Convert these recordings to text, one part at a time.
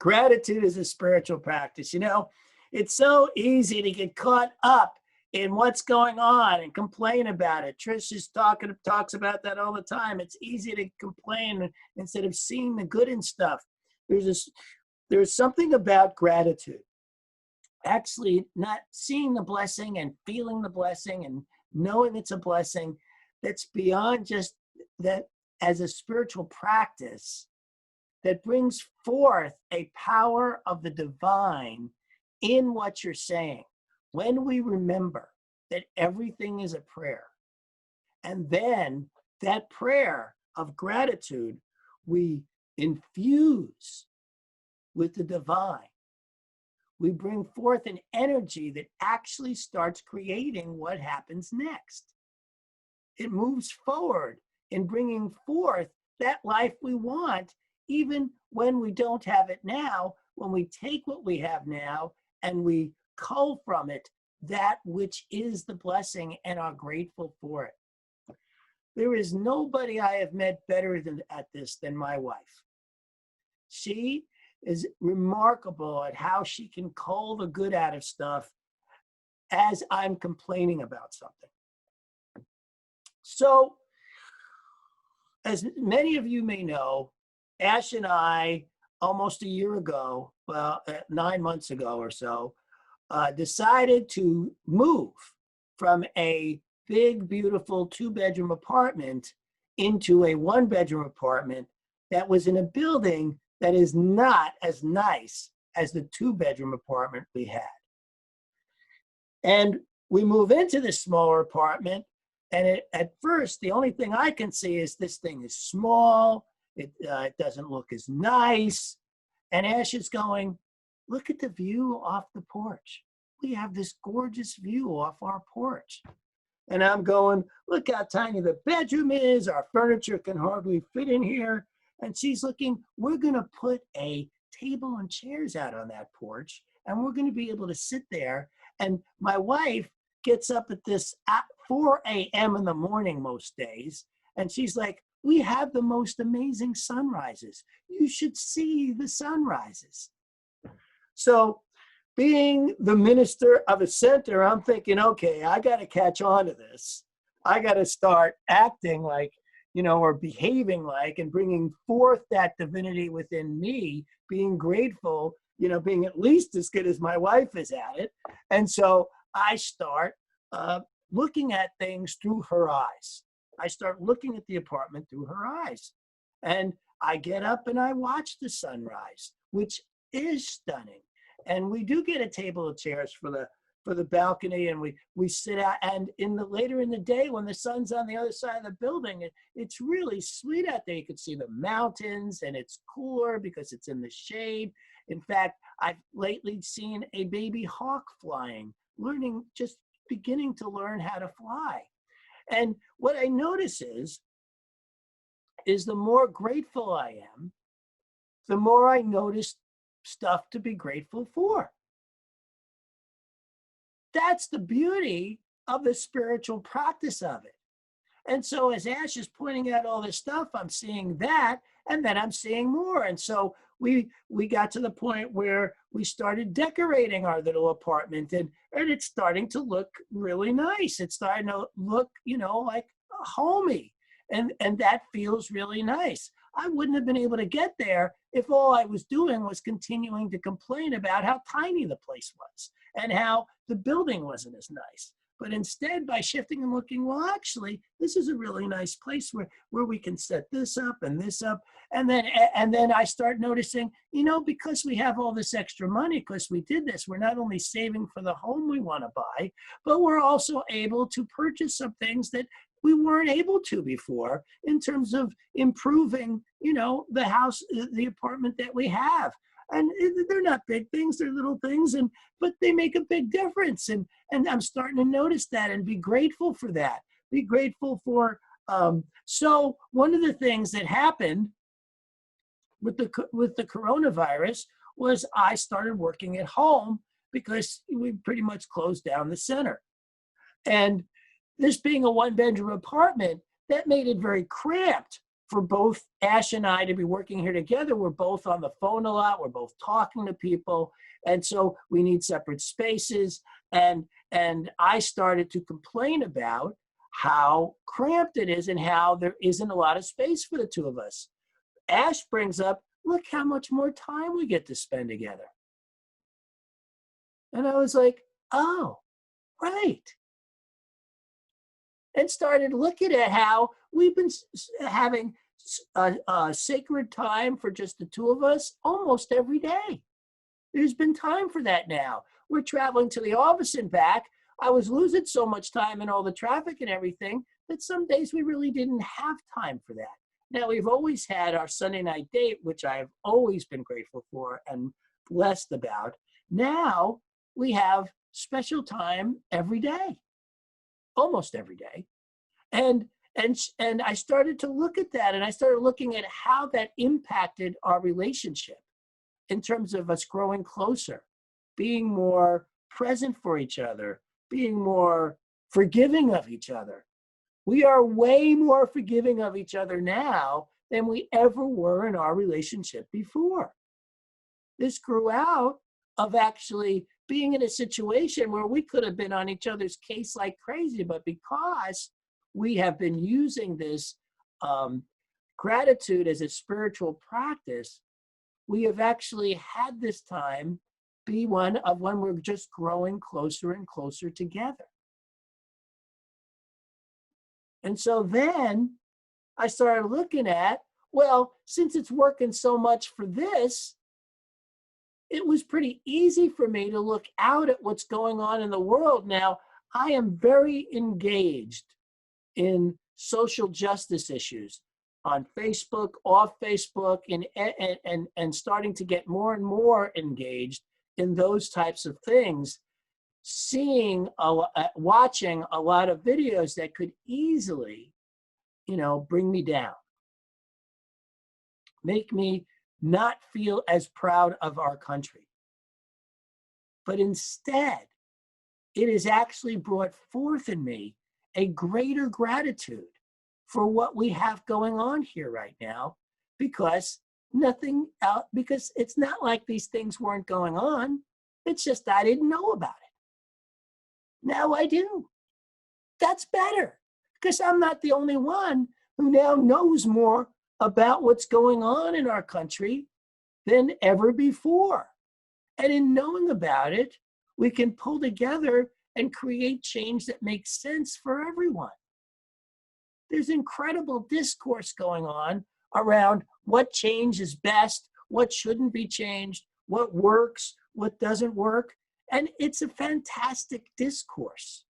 Gratitude is a spiritual practice. It's so easy to get caught up in what's going on and complain about it. Trish talks about that all the time. It's easy to complain instead of seeing the good in stuff. There's something about gratitude. Actually, not seeing the blessing and feeling the blessing and knowing it's a blessing that's beyond just that, as a spiritual practice that brings forth a power of the divine in what you're saying. When we remember that everything is a prayer, and then that prayer of gratitude we infuse with the divine, we bring forth an energy that actually starts creating what happens next. It moves forward in bringing forth that life we want, even when we don't have it now, when we take what we have now and we cull from it that which is the blessing and are grateful for it. There is nobody I have met better at this than my wife. She is remarkable at how she can cull the good out of stuff as I'm complaining about something. So, as many of you may know, Ash and I, almost a year ago, 9 months ago or so, decided to move from a big, beautiful 2-bedroom apartment into a 1-bedroom apartment that was in a building that is not as nice as the 2-bedroom apartment we had. And we move into this smaller apartment, and at first, the only thing I can see is this thing is small, it doesn't look as nice, and Ash is going, look at the view off the porch. We have this gorgeous view off our porch. And I'm going, look how tiny the bedroom is, our furniture can hardly fit in here. And she's looking, we're gonna put a table and chairs out on that porch, and we're gonna be able to sit there. And my wife gets up at 4 a.m. in the morning most days, and she's like, we have the most amazing sunrises. You should see the sunrises. So being the minister of a center, I'm thinking, okay, I got to catch on to this. I got to start acting like, or behaving like, and bringing forth that divinity within me, being grateful, being at least as good as my wife is at it. And so I start looking at things through her eyes. I start looking at the apartment through her eyes. And I get up and I watch the sunrise, which is stunning. And we do get a table of chairs for the balcony, and we sit out. And later in the day, when the sun's on the other side of the building, it's really sweet out there. You can see the mountains, and it's cooler because it's in the shade. In fact, I've lately seen a baby hawk flying, just beginning to learn how to fly. And what I notice is the more grateful I am, the more I notice stuff to be grateful for. That's the beauty of the spiritual practice of it. And so as Ash is pointing out all this stuff, I'm seeing that, and then I'm seeing more. And so we got to the point where we started decorating our little apartment, and it's starting to look really nice. It's starting to look, like homey, and that feels really nice. I wouldn't have been able to get there if all I was doing was continuing to complain about how tiny the place was and how the building wasn't as nice. But instead, by shifting and looking, well, actually, this is a really nice place where we can set this up and this up. And then I start noticing, because we have all this extra money, because we did this, we're not only saving for the home we want to buy, but we're also able to purchase some things that we weren't able to before in terms of improving, the house, the apartment that we have. And they're not big things, they're little things, but they make a big difference. And I'm starting to notice that and be grateful for that. Be grateful for, so one of the things that happened with the coronavirus was I started working at home because we pretty much closed down the center. And this being a 1-bedroom apartment, that made it very cramped for both Ash and I to be working here together. We're both on the phone a lot. We're both talking to people. And so we need separate spaces. And I started to complain about how cramped it is and how there isn't a lot of space for the two of us. Ash brings up, look how much more time we get to spend together. And I was like, oh, right. And started looking at how we've been having a sacred time for just the two of us almost every day. There's been time for that now. We're traveling to the office and back. I was losing so much time in all the traffic and everything that some days we really didn't have time for that. Now, we've always had our Sunday night date, which I've always been grateful for and blessed about. Now we have special time every day, almost every day. And I started to look at that, and I started looking at how that impacted our relationship in terms of us growing closer, being more present for each other, being more forgiving of each other. We are way more forgiving of each other now than we ever were in our relationship before. This grew out of actually being in a situation where we could have been on each other's case like crazy, but because we have been using this gratitude as a spiritual practice, we have actually had this time be one of when we're just growing closer and closer together. And so then I started looking at, well, since it's working so much for this, it was pretty easy for me to look out at what's going on in the world. Now, I am very engaged in social justice issues on Facebook, off Facebook, and starting to get more and more engaged in those types of things, watching a lot of videos that could easily, bring me down, make me not feel as proud of our country. But instead, it has actually brought forth in me a greater gratitude for what we have going on here right now, because because it's not like these things weren't going on. It's just I didn't know about it. Now I do. That's better, because I'm not the only one who now knows more about what's going on in our country than ever before. And in knowing about it, we can pull together and create change that makes sense for everyone. There's incredible discourse going on around what change is best, what shouldn't be changed, what works, what doesn't work. And it's a fantastic discourse.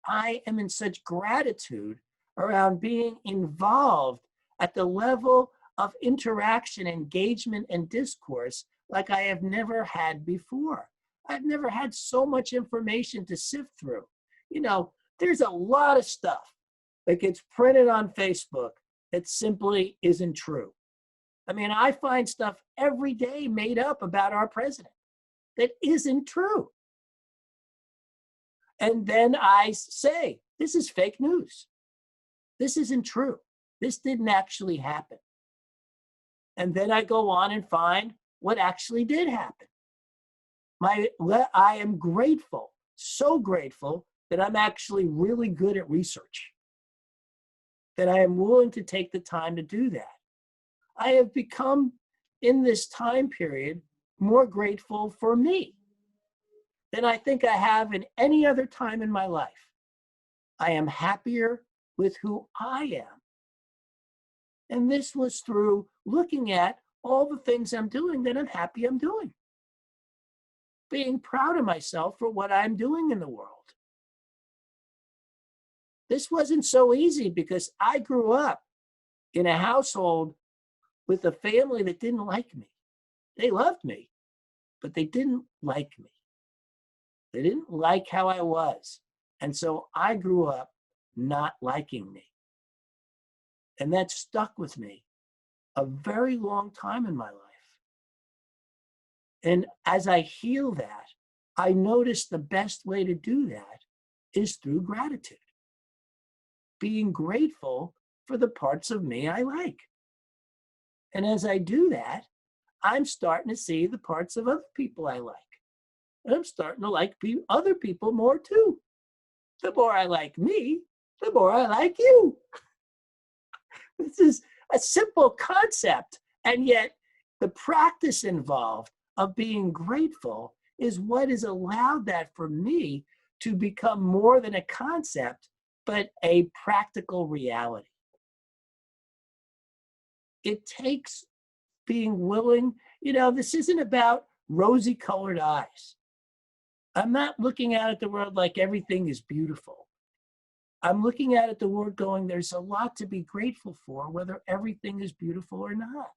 I am in such gratitude around being involved at the level of interaction, engagement, and discourse like I have never had before. I've never had so much information to sift through. There's a lot of stuff that gets printed on Facebook that simply isn't true. I mean, I find stuff every day made up about our president that isn't true. And then I say, this is fake news. This isn't true. This didn't actually happen. And then I go on and find what actually did happen. I am grateful, so grateful, that I'm actually really good at research, that I am willing to take the time to do that. I have become, in this time period, more grateful for me than I think I have in any other time in my life. I am happier with who I am. And this was through looking at all the things I'm doing that I'm happy I'm doing. Being proud of myself for what I'm doing in the world. This wasn't so easy because I grew up in a household with a family that didn't like me. They loved me, but they didn't like me. They didn't like how I was. And so I grew up not liking me. And that stuck with me a very long time in my life. And as I heal that, I noticed the best way to do that is through gratitude. Being grateful for the parts of me I like. And as I do that, I'm starting to see the parts of other people I like. And I'm starting to like other people more too. The more I like me, the more I like you. This is a simple concept. And yet the practice involved of being grateful is what has allowed that for me to become more than a concept, but a practical reality. It takes being willing, this isn't about rosy colored eyes. I'm not looking out at the world like everything is beautiful. I'm looking at the world going, there's a lot to be grateful for, whether everything is beautiful or not.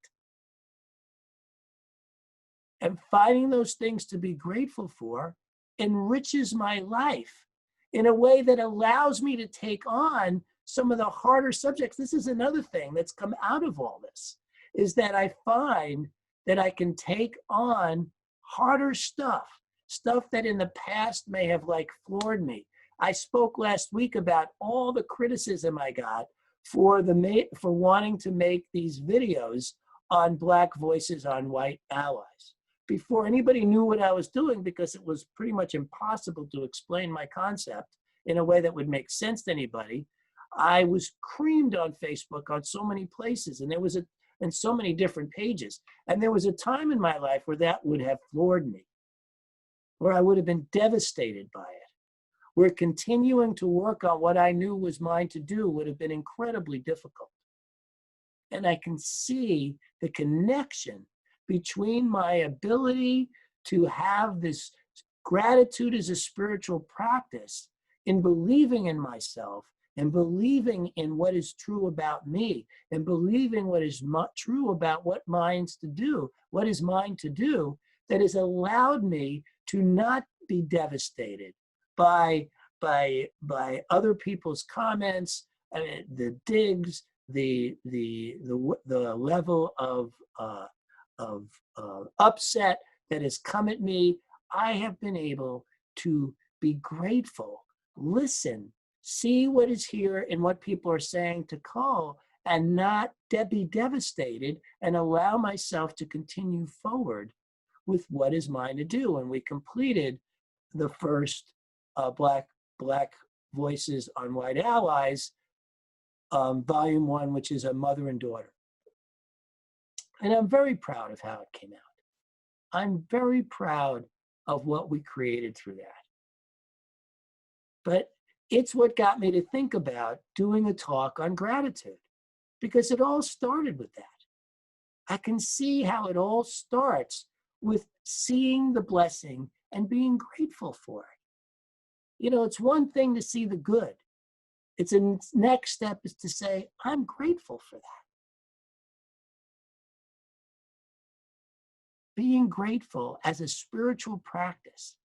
And finding those things to be grateful for enriches my life in a way that allows me to take on some of the harder subjects. This is another thing that's come out of all this, is that I find that I can take on harder stuff that in the past may have floored me. I spoke last week about all the criticism I got for wanting to make these videos on Black voices on white allies before anybody knew what I was doing, because it was pretty much impossible to explain my concept in a way that would make sense to anybody. I was creamed on Facebook on so many places, and and so many different pages. And there was a time in my life where that would have floored me, where I would have been devastated by it, where continuing to work on what I knew was mine to do would have been incredibly difficult. And I can see the connection between my ability to have this gratitude as a spiritual practice in believing in myself and believing in what is true about me and believing what is true about what is mine to do, that has allowed me to not be devastated by other people's comments, the digs, the level of upset that has come at me. I have been able to be grateful, listen, see what is here and what people are saying to call, and not be devastated, and allow myself to continue forward with what is mine to do. And we completed the first Black Voices on White Allies, Volume 1, which is a mother and daughter. And I'm very proud of how it came out. I'm very proud of what we created through that. But it's what got me to think about doing a talk on gratitude, because it all started with that. I can see how it all starts with seeing the blessing and being grateful for it. It's one thing to see the good. It's a next step is to say, I'm grateful for that. Being grateful as a spiritual practice,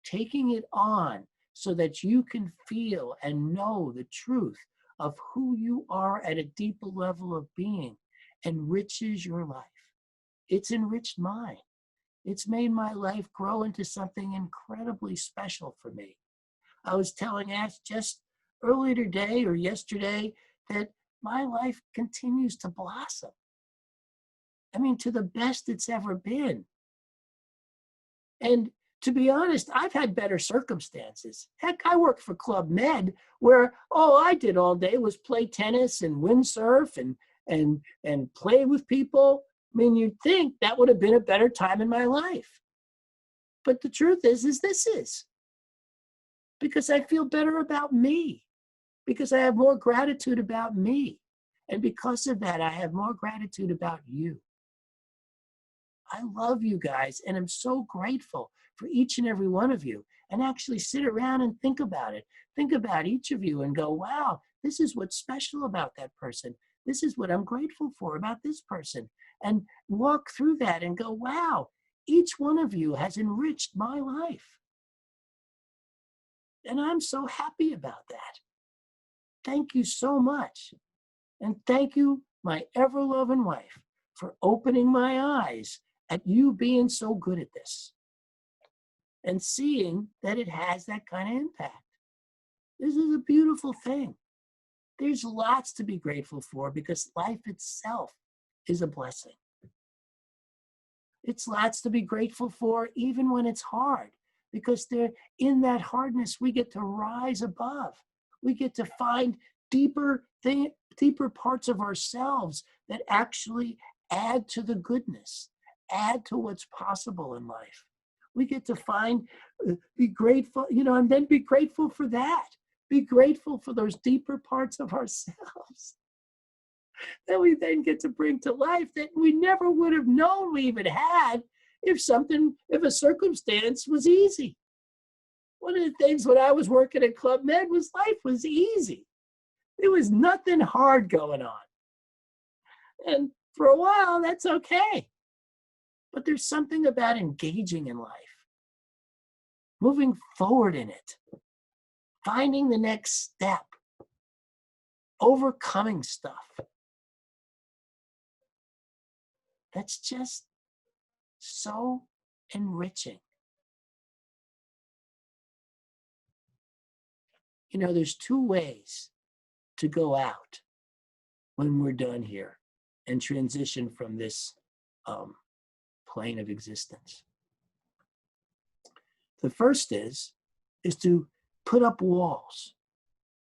taking it on so that you can feel and know the truth of who you are at a deeper level of being, enriches your life. It's enriched mine. It's made my life grow into something incredibly special for me. I was telling Ash just earlier today or yesterday that my life continues to blossom. I mean, to the best it's ever been. And to be honest, I've had better circumstances. Heck, I worked for Club Med, where all I did all day was play tennis and windsurf and play with people. I mean, you'd think that would have been a better time in my life. But the truth is this is. Because I feel better about me. Because I have more gratitude about me. And because of that, I have more gratitude about you. I love you guys, and I'm so grateful for each and every one of you. And actually sit around and think about it. Think about each of you and go, wow, this is what's special about that person. This is what I'm grateful for about this person. And walk through that and go, wow, each one of you has enriched my life. And I'm so happy about that. Thank you so much. And thank you, my ever-loving wife, for opening my eyes at you being so good at this and seeing that it has that kind of impact. This is a beautiful thing. There's lots to be grateful for because life itself is a blessing. It's lots to be grateful for even when it's hard, because in that hardness, we get to rise above. We get to find deeper parts of ourselves that actually add to the goodness, add to what's possible in life. We get to be grateful, and then be grateful for that. Be grateful for those deeper parts of ourselves that we then get to bring to life that we never would have known we even had if a circumstance was easy. One of the things when I was working at Club Med was life was easy. There was nothing hard going on. And for a while, that's okay. But there's something about engaging in life, moving forward in it, finding the next step, overcoming stuff. That's just so enriching. There's two ways to go out when we're done here and transition from this plane of existence. The first is to put up walls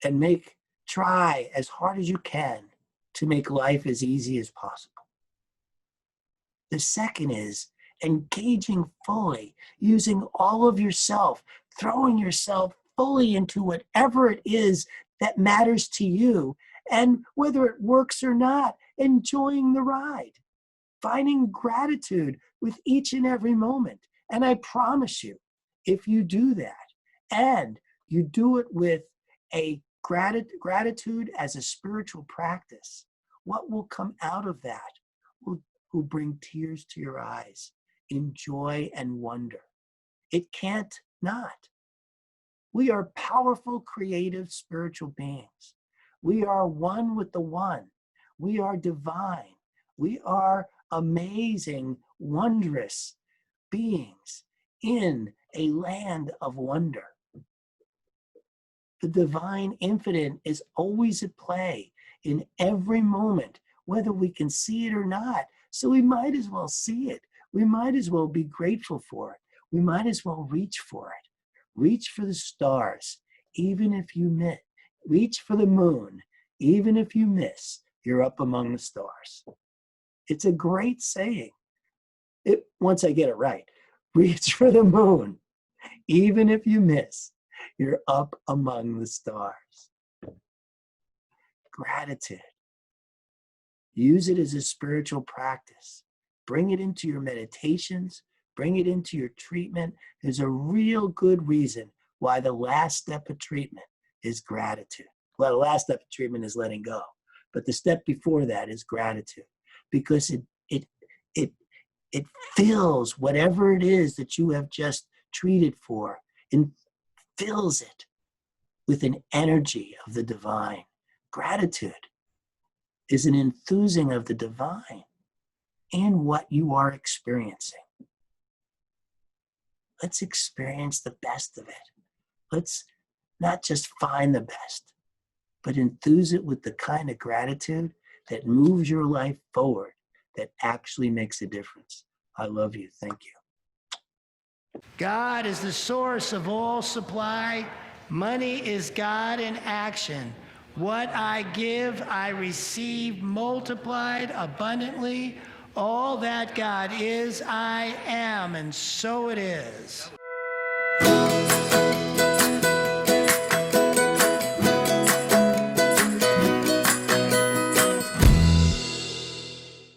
and try as hard as you can to make life as easy as possible. The second is engaging fully, using all of yourself, throwing yourself fully into whatever it is that matters to you, and whether it works or not, enjoying the ride, finding gratitude with each and every moment. And I promise you, if you do that, and you do it with a gratitude as a spiritual practice, what will come out of that will bring tears to your eyes in joy and wonder. It can't not. We are powerful, creative, spiritual beings. We are one with the one. We are divine. We are amazing, wondrous beings in a land of wonder. The divine infinite is always at play in every moment, whether we can see it or not. So we might as well see it. We might as well be grateful for it. We might as well reach for it. Reach for the stars, even if you miss. Reach for the moon, even if you miss. You're up among the stars. It's a great saying. Once I get it right. Reach for the moon, even if you miss. You're up among the stars. Gratitude. Use it as a spiritual practice. Bring it into your meditations. Bring it into your treatment. There's a real good reason why the last step of treatment is gratitude. Well, the last step of treatment is letting go. But the step before that is gratitude. Because it fills whatever it is that you have just treated for, and fills it with an energy of the divine. Gratitude is an enthusing of the divine in what you are experiencing. Let's experience the best of it. Let's not just find the best, but enthuse it with the kind of gratitude that moves your life forward, that actually makes a difference. I love you. Thank you. God is the source of all supply. Money is God in action. What I give, I receive multiplied abundantly. All that God is, I am, and so it is.